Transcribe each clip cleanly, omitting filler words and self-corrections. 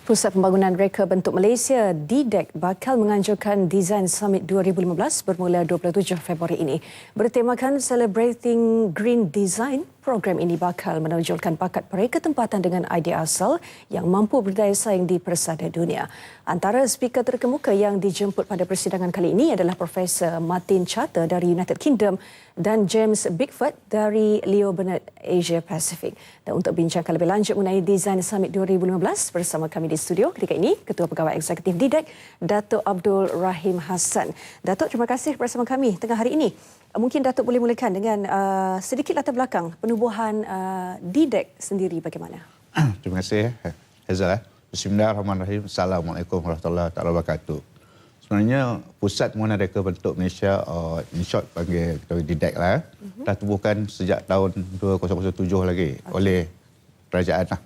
Pusat Pembangunan Reka Bentuk Malaysia (DDEC) bakal menganjurkan Design Summit 2015 bermula 27 Februari ini. Bertemakan Celebrating Green Design, program ini bakal menonjolkan bakat mereka tempatan dengan idea asal yang mampu berdaya saing di persada dunia. Antara speaker terkemuka yang dijemput pada persidangan kali ini adalah Profesor Martin Charter dari United Kingdom dan James Bickford dari Leo Burnett Asia Pacific. Dan untuk bincangkan lebih lanjut mengenai Design Summit 2015 bersama kami di studio ketika ini Ketua Pegawai Eksekutif DDEC, Datuk Abdul Rahim Hassan. Datuk, terima kasih bersama kami tengah hari ini. Mungkin Datuk boleh mulakan dengan sedikit latar belakang penubuhan DDEC sendiri bagaimana? Terima kasih, Haizal. Bismillahirrahmanirrahim. Assalamualaikum warahmatullahi wabarakatuh. Sebenarnya Pusat Pembangunan Reka Bentuk Malaysia, in short panggil DDEC lah, dah tubuhkan sejak tahun 2007 lagi oleh kerajaan lah.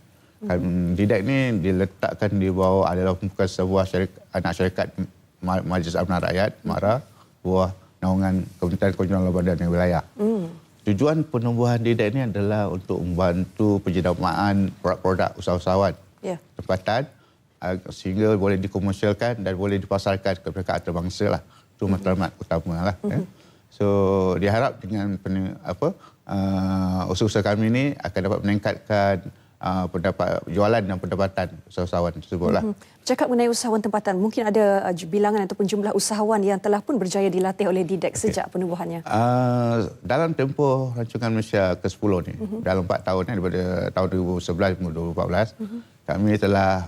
DDEC ni diletakkan di bawah adalah bukan sebuah anak syarikat Majlis Amanah Rakyat, MARA, buah naungan Kementerian Koordinator Badan dan Wilayah. Tujuan penubuhan DDEC ini adalah untuk membantu penjenamaan produk-produk usahawan tempatan sehingga boleh dikomersialkan dan boleh dipasarkan ke mereka antarabangsa lah. Itu matlamat utama lah. So diharap dengan usaha-usaha kami ini akan dapat meningkatkan pendapat jualan dan pendapatan usahawan tersebut lah. Cakap mengenai usahawan tempatan, mungkin ada bilangan ataupun jumlah usahawan yang telah pun berjaya dilatih oleh DDEC sejak penubuhannya? Dalam tempoh rancangan Malaysia ke-10 ni, dalam 4 tahun daripada tahun 2011 hingga 2014, kami telah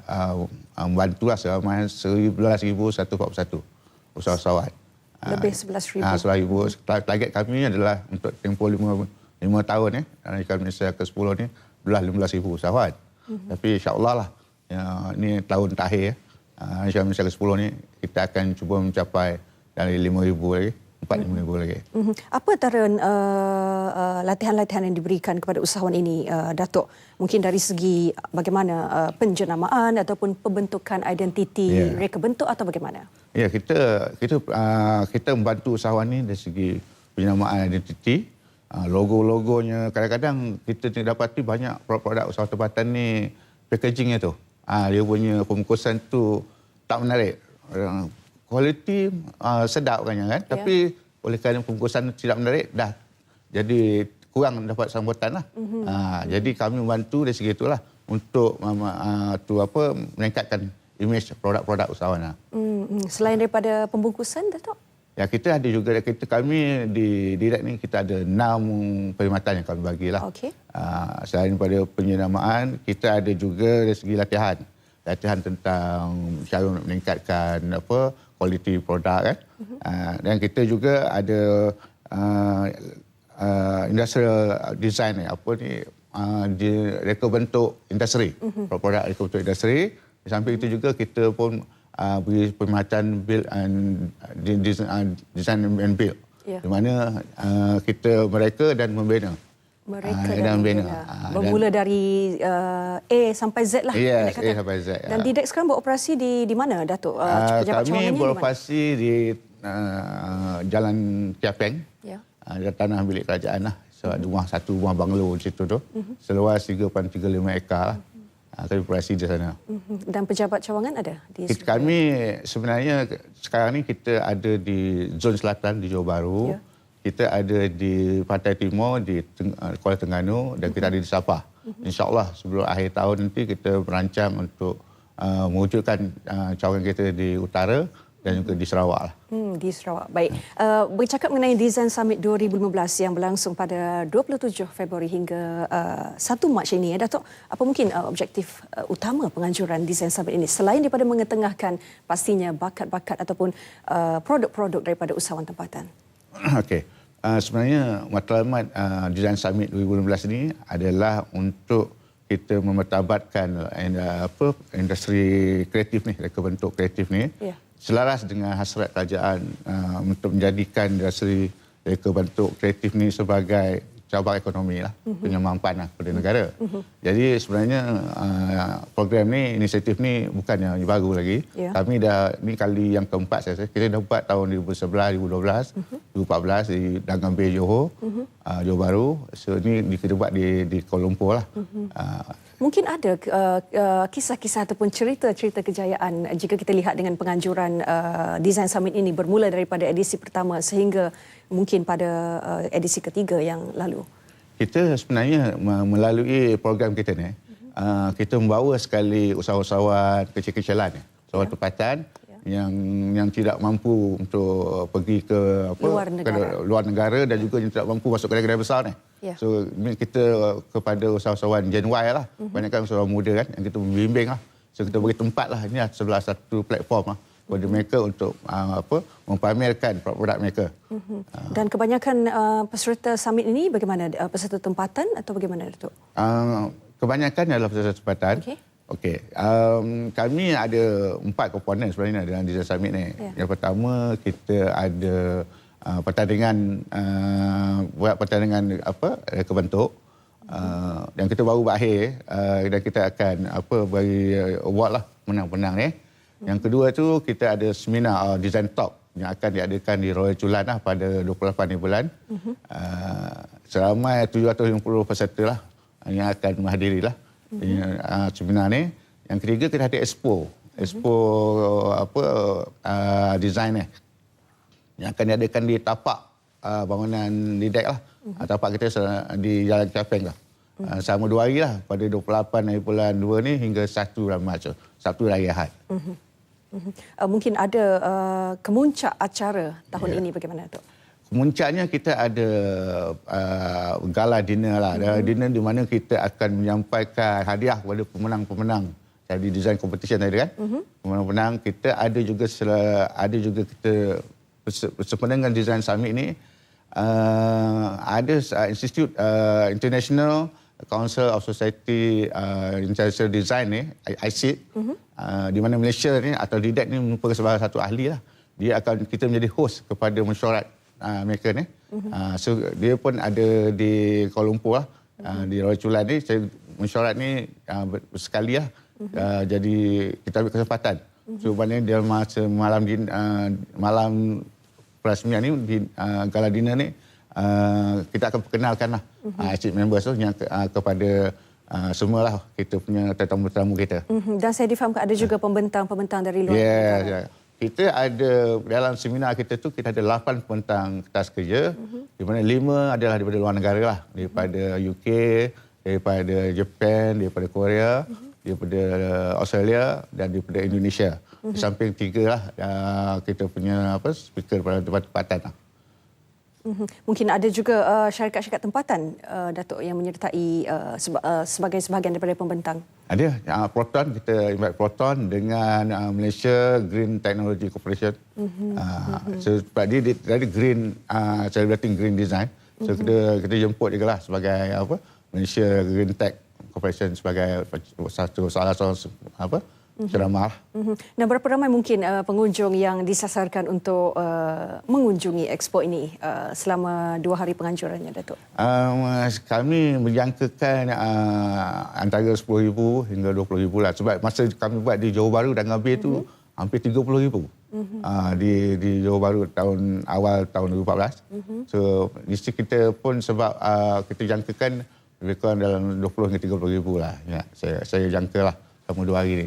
membantulah seramai 11,141 usahawan. Lebih 11,000. 11,000. Target kami adalah untuk tempoh 5 tahun rancangan Malaysia ke-10 ni adalah 15,000 usahawan. Tapi insya-Allah lah, ini tahun terakhir rancangan Malaysia ke-10 ni kita akan cuba mencapai dari 5,000 lagi, 45,000 lagi. Apa antara latihan-latihan yang diberikan kepada usahawan ini, Datuk? Mungkin dari segi bagaimana penjenamaan ataupun pembentukan identiti reka bentuk atau bagaimana? Ya, kita membantu usahawan ini dari segi penjenamaan identiti, logo-logonya. Kadang-kadang kita dapati banyak produk-produk usaha tempatan ni packagingnya tu. Dia punya pembungkusan tu tak menarik. Kualiti sedap kan, tapi oleh kerana pembungkusan tidak menarik dah jadi kurang dapat sambutan lah. Jadi kami membantu dari segi itulah untuk meningkatkan imej produk-produk usahawan. Selain daripada pembungkusan, Datuk? Ya, kita ada juga kami di DDEC ni kita ada 6 perkhidmatan yang kami bagilah. Selain daripada penjenamaan, kita ada juga dari segi latihan tentang cara meningkatkan kualiti produk kan. Dan kita juga ada industrial design di reka bentuk industri, produk reka bentuk industri. Di samping itu juga kita pun beri perkhidmatan build and design and build, di mana kita mereka dan membina. Bermula dari A sampai Z lah. Yes, A sampai Z. Dan DDEC sekarang beroperasi di mana, Datuk? Kami beroperasi di Jalan Kiapeng, tanah milik kerajaan lah. Satu rumah banglo di situ tu, seluas 3.35 ekar lah. Kami beroperasi di sana. Dan pejabat cawangan ada di sana? Kami sebenarnya sekarang ni kita ada di Zon Selatan di Johor Bahru. Kita ada di Pantai Timur, di Kuala Terengganu dan kita ada di Sabah. InsyaAllah sebelum akhir tahun nanti kita merancang untuk mewujudkan cawangan kita di utara dan juga di Sarawak lah. Di Sarawak. Baik. Bercakap mengenai Design Summit 2015 yang berlangsung pada 27 Februari hingga 1 Mac ini, Datuk, apa mungkin objektif utama penganjuran Design Summit ini selain daripada mengetengahkan pastinya bakat-bakat ataupun produk-produk daripada usahawan tempatan? Okey. Sebenarnya matlamat Design Summit 2015 ini adalah untuk kita memertabatkan industri kreatif ni, reka bentuk kreatif ni, selaras dengan hasrat kerajaan untuk menjadikan industri reka bentuk kreatif ni sebagai cabar ekonomi lah, penyampan lah kepada negara. Jadi sebenarnya program ni, inisiatif ni bukan yang baru lagi. Kami dah, ni kali yang keempat kita dah buat tahun 2011, 2012, 2014 di Dangan Bay, Johor. Johor Bahru. So ini kita buat di Kuala Lumpur lah. Mungkin ada kisah-kisah ataupun cerita-cerita kejayaan jika kita lihat dengan penganjuran Design Summit ini bermula daripada edisi pertama sehingga mungkin pada edisi ketiga yang lalu. Kita sebenarnya melalui program kita ni, kita membawa sekali usahawan kecil-kecilan, usahawan tempatan yang tidak mampu untuk pergi ke luar negara dan juga yang tidak mampu masuk kedai-kedai besar ni. Yeah. So kita kepada usahawan Gen Y lah, banyakkan usahawan muda kan yang kita membimbing lah. So kita beri tempat lah, ini adalah satu platform lah kepada mereka untuk mempamerkan produk mereka. Dan kebanyakan peserta summit ini bagaimana? Peserta tempatan atau bagaimana, Datuk? Kebanyakan adalah peserta tempatan. Okey. Kami ada 4 komponen sebenarnya dalam Design Summit ni. Yeah. Yang pertama kita ada buat pertandingan reka bentuk. Dan kita baru berakhir dan kita akan bagi award lah menang-menang ni. Yang kedua tu kita ada seminar Design Talk yang akan diadakan di Royal Chulan lah pada 28 bulan. Seramai 750 peserta lah yang akan menghadiri lah seminar ni. Yang ketiga kita ada expo design ni yang akan diadakan di tapak bangunan DIDEC lah. Tapak kita di Jalan Capeng lah. Selama 2 hari lah pada 28 bulan 2 ni hingga 1 bulan Mac, Sabtu Raya Ahad. Mungkin ada kemuncak acara tahun ini bagaimana, Datuk? Kemuncaknya kita ada gala dinner lah. Dinner di mana kita akan menyampaikan hadiah kepada pemenang-pemenang dari design competition tadi kan. Pemenang-pemenang kita ada juga kita bersempena dengan Design Summit ni ada Institute International Council of Society International Design ni, ICID, di mana Malaysia ni atau DIDEC ni merupakan sebagai satu ahli lah. Kita menjadi host kepada mesyuarat mereka ni. So dia pun ada di Kuala Lumpur lah, di Royal Chulan ni. Mesyuarat ni bersekali lah. Jadi kita ambil kesempatan. So maknanya dia masa malam perasmian ni di gala dinner ni kita akan perkenalkan lah ICID members tu yang kepada semualah kita punya tetamu-tetamu kita. Dan saya difahamkan ada juga pembentang-pembentang dari luar negara. Yeah. Kita ada dalam seminar kita tu kita ada 8 pembentang kertas kerja, di mana 5 adalah daripada luar negara lah, daripada UK, daripada Japan, daripada Korea, daripada Australia dan daripada Indonesia. Di samping 3 lah kita punya speaker pada tempat-tempatan lah. Mungkin ada juga syarikat-syarikat tempatan, Datuk, yang menyertai sebagai sebahagian daripada pembentang. Ada. Proton, kita invite Proton dengan Malaysia Green Technology Corporation. So, dia ada green, celebrating green design. So, kita jemput juga lah sebagai Malaysia Green Tech Corporation sebagai salah satu ceramah. Dan berapa ramai mungkin pengunjung yang disasarkan untuk mengunjungi expo ini selama 2 hari penganjurannya, Datuk? Kami menjangkakan antara 10,000 hingga 20,000 lah. Sebab masa kami buat di Johor Bahru dan Gambir tu hampir 30,000 di Johor Bahru awal tahun 2014. So di sini kita pun sebab kita jangkakan lebih kurang dalam 20 hingga 30,000 lah. Ya, saya jangka lah selama 2 hari ni.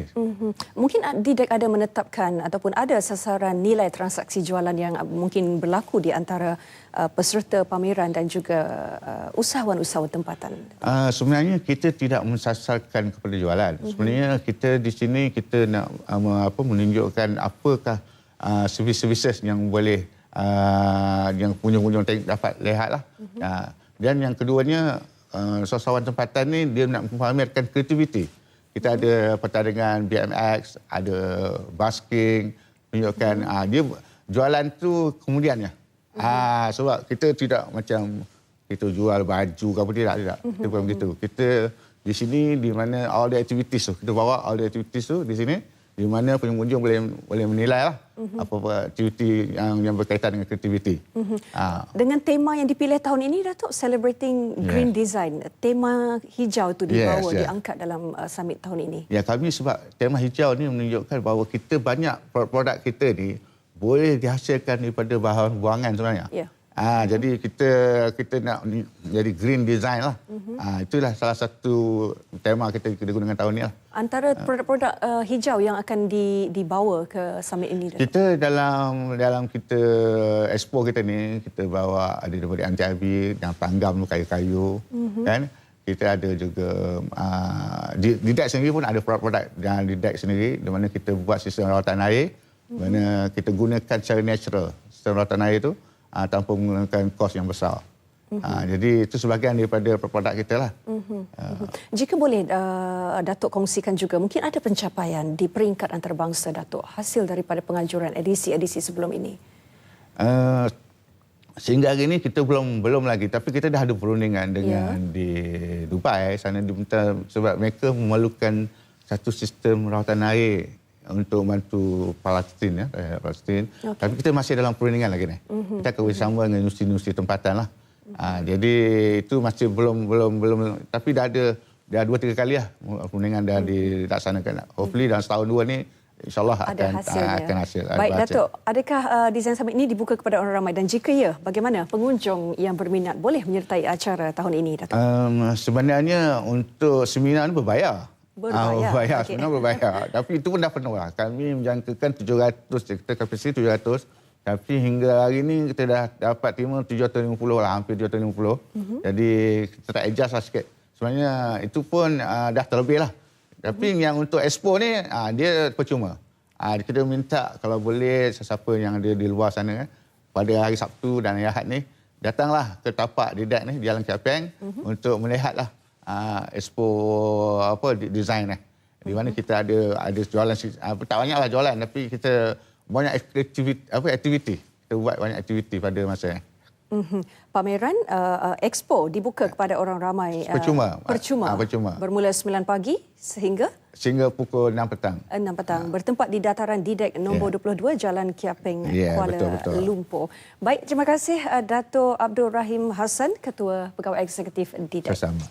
Mungkin DIDEC ada menetapkan ataupun ada sasaran nilai transaksi jualan yang mungkin berlaku di antara peserta pameran dan juga usahawan-usahawan tempatan. Sebenarnya kita tidak mensasarkan kepada jualan. Sebenarnya kita di sini kita nak menunjukkan apakah servis-servis yang boleh yang pengunjung dapat lihat lah. Dan yang keduanya usahawan tempatan ni dia nak memamerkan kreativiti. Kita ada pertandingan BMX, ada basking, tunjukkan dia jualan tu kemudiannya. Sebab kita tidak macam kita jual baju ke apa, tidak. Kita bukan begitu. Kita di sini di mana all the activities tu, kita bawa all the activities tu di sini, di mana pengunjung boleh menilai lah apa-apa aktiviti yang berkaitan dengan kreativiti. Dengan tema yang dipilih tahun ini, Datuk, Celebrating Green Design, tema hijau itu dibawa, diangkat dalam summit tahun ini. Ya, kami sebab tema hijau ni menunjukkan bahawa kita banyak produk kita ni boleh dihasilkan daripada bahan buangan sebenarnya. Jadi kita nak jadi green design lah. Itulah salah satu tema kita gunakan tahun ni lah. Antara produk-produk hijau yang akan dibawa ke summit ini. Kita dalam kita expo kita ni, kita bawa ada daripada anti-air, yang tanggam tu kayu-kayu, kan. Kita ada juga di deck sendiri pun ada produk-produk yang di deck sendiri, di mana kita buat sistem rawatan air, mana kita gunakan secara natural sistem rawatan air tu tanpa menggunakan kos yang besar. Jadi itu sebahagian daripada produk kita lah. Jika boleh Datuk kongsikan juga, mungkin ada pencapaian di peringkat antarabangsa Datuk hasil daripada penganjuran edisi-edisi sebelum ini. Sehingga hari ini kita belum lagi, tapi kita dah ada perundingan dengan di Dubai sana diminta, sebab mereka memerlukan satu sistem rawatan air untuk membantu Palestin, Palestin. Okay. Tapi kita masih dalam perundingan lagi ni. Kita akan bersama dengan universiti-universiti tempatan lah. Jadi itu masih belum, tapi dah ada 2-3 kali lah perundingan dah dilaksanakan. Hopefully dalam setahun 2 ni InsyaAllah akan hasil. Baik Datuk, adakah desain summit ini dibuka kepada orang ramai, dan jika ya, bagaimana pengunjung yang berminat boleh menyertai acara tahun ini, Datuk? Sebenarnya untuk seminar ini berbayar. Berbayar. Okay. Sebenarnya berbayar. Tapi itu pun dah penuh lah. Kami menjangkakan 700, kita kapasiti 700. Tapi hingga hari ini kita dah dapat terima 750 lah, hampir 750. Jadi kita tak adjust lah sikit. Sebenarnya itu pun dah terlebih lah. Tapi yang untuk expo ni, dia percuma. Kita minta kalau boleh sesiapa yang ada di luar sana, pada hari Sabtu dan hari Ahad ni, datanglah ke tapak di deck ni, di Jalan Kiapeng, untuk melihatlah expo design ni. Di mana kita ada jualan, tak banyaklah jualan, tapi kita banyak aktiviti. Kita buat banyak aktiviti pada masa ni. Pameran expo dibuka kepada orang ramai. Percuma. Bermula 9 pagi sehingga pukul 6 petang. 6 petang. Bertempat di dataran Didek nombor 22 Jalan Kiapeng, Kuala Lumpur. Baik, terima kasih Dato' Abdul Rahim Hassan, Ketua Pegawai Eksekutif Didek. Bersama.